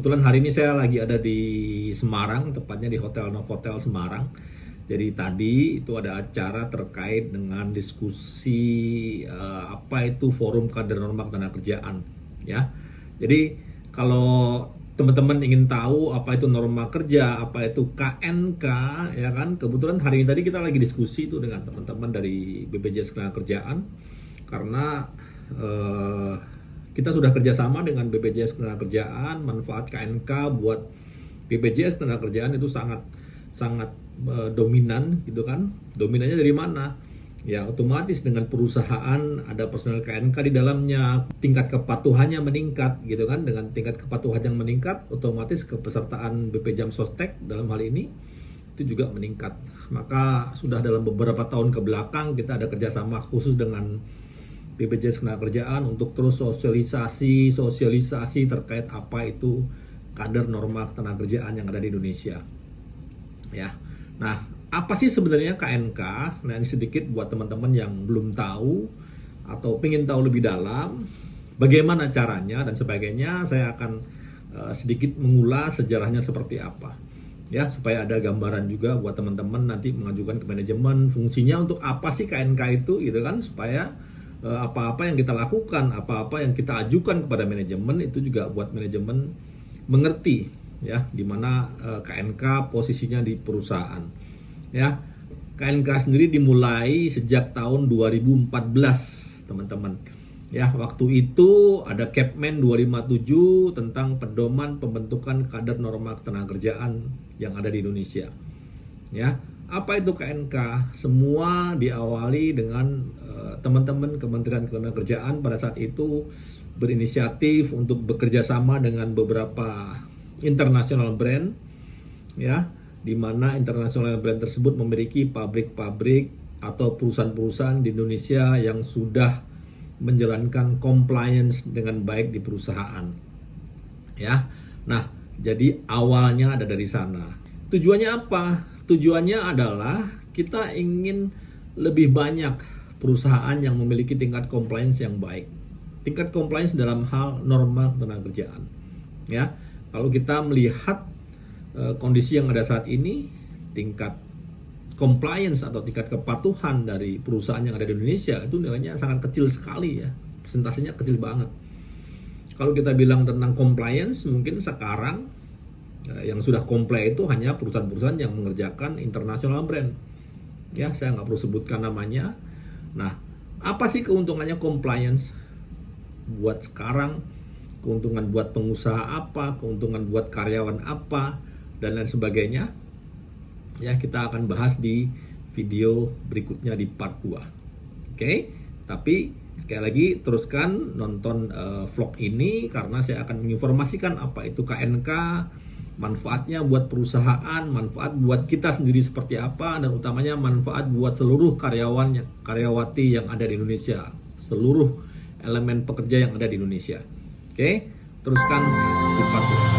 kebetulan hari ini saya lagi ada di Semarang, tepatnya di Hotel Novotel Semarang. Jadi tadi itu ada acara terkait dengan diskusi apa itu Forum Kader Norma Ketenagakerjaan, ya. Jadi kalau teman-teman ingin tahu apa itu norma kerja, apa itu KNK, ya kan? Kebetulan hari ini tadi kita lagi diskusi itu dengan teman-teman dari BPJS Ketenagakerjaan karena kita sudah kerjasama dengan BPJS Ketenagakerjaan, manfaat KNK buat BPJS Ketenagakerjaan itu sangat dominan gitu kan. Dominannya dari mana? Ya otomatis dengan perusahaan ada personel KNK di dalamnya, tingkat kepatuhannya meningkat gitu kan. Dengan tingkat kepatuhan yang meningkat, otomatis kepesertaan BP Jam Sostek dalam hal ini itu juga meningkat. Maka sudah dalam beberapa tahun ke belakang kita ada kerjasama khusus dengan BPJS Ketenagakerjaan untuk terus sosialisasi terkait apa itu kader norma ketenagakerjaan yang ada di Indonesia. Ya. Nah, apa sih sebenarnya KNK? Nah, ini sedikit buat teman-teman yang belum tahu atau ingin tahu lebih dalam bagaimana caranya dan sebagainya. Saya akan sedikit mengulas sejarahnya seperti apa. Ya, supaya ada gambaran juga buat teman-teman nanti mengajukan ke manajemen fungsinya untuk apa sih KNK itu gitu kan, supaya apa-apa yang kita lakukan, apa-apa yang kita ajukan kepada manajemen itu juga buat manajemen mengerti ya di mana KNK posisinya di perusahaan. Ya. KNK sendiri dimulai sejak tahun 2014, teman-teman. Ya, waktu itu ada Kepmen 257 tentang pedoman pembentukan kader norma ketenagakerjaan yang ada di Indonesia. Ya. Apa itu KNK? Semua diawali dengan teman-teman Kementerian Ketenagakerjaan pada saat itu berinisiatif untuk bekerja sama dengan beberapa international brand, ya, di mana international brand tersebut memiliki pabrik-pabrik atau perusahaan-perusahaan di Indonesia yang sudah menjalankan compliance dengan baik di perusahaan, ya. Nah, jadi awalnya ada dari sana. Tujuannya apa? Tujuannya adalah kita ingin lebih banyak perusahaan yang memiliki tingkat compliance yang baik. Tingkat compliance dalam hal norma ketenagakerjaan. Ya, kalau kita melihat kondisi yang ada saat ini, tingkat compliance atau tingkat kepatuhan dari perusahaan yang ada di Indonesia itu nilainya sangat kecil sekali ya. Persentasenya kecil banget. Kalau kita bilang tentang compliance, mungkin sekarang yang sudah comply itu hanya perusahaan-perusahaan yang mengerjakan international brand. Ya, saya nggak perlu sebutkan namanya. Nah, apa sih keuntungannya compliance? Buat sekarang, keuntungan buat pengusaha apa, keuntungan buat karyawan apa, dan lain sebagainya. Ya, kita akan bahas di video berikutnya di part 2. Oke, tapi sekali lagi teruskan nonton vlog ini karena saya akan menginformasikan apa itu KNK, manfaatnya buat perusahaan, manfaat buat kita sendiri seperti apa, dan utamanya manfaat buat seluruh karyawati yang ada di Indonesia, seluruh elemen pekerja yang ada di Indonesia. Oke, teruskan di part 2.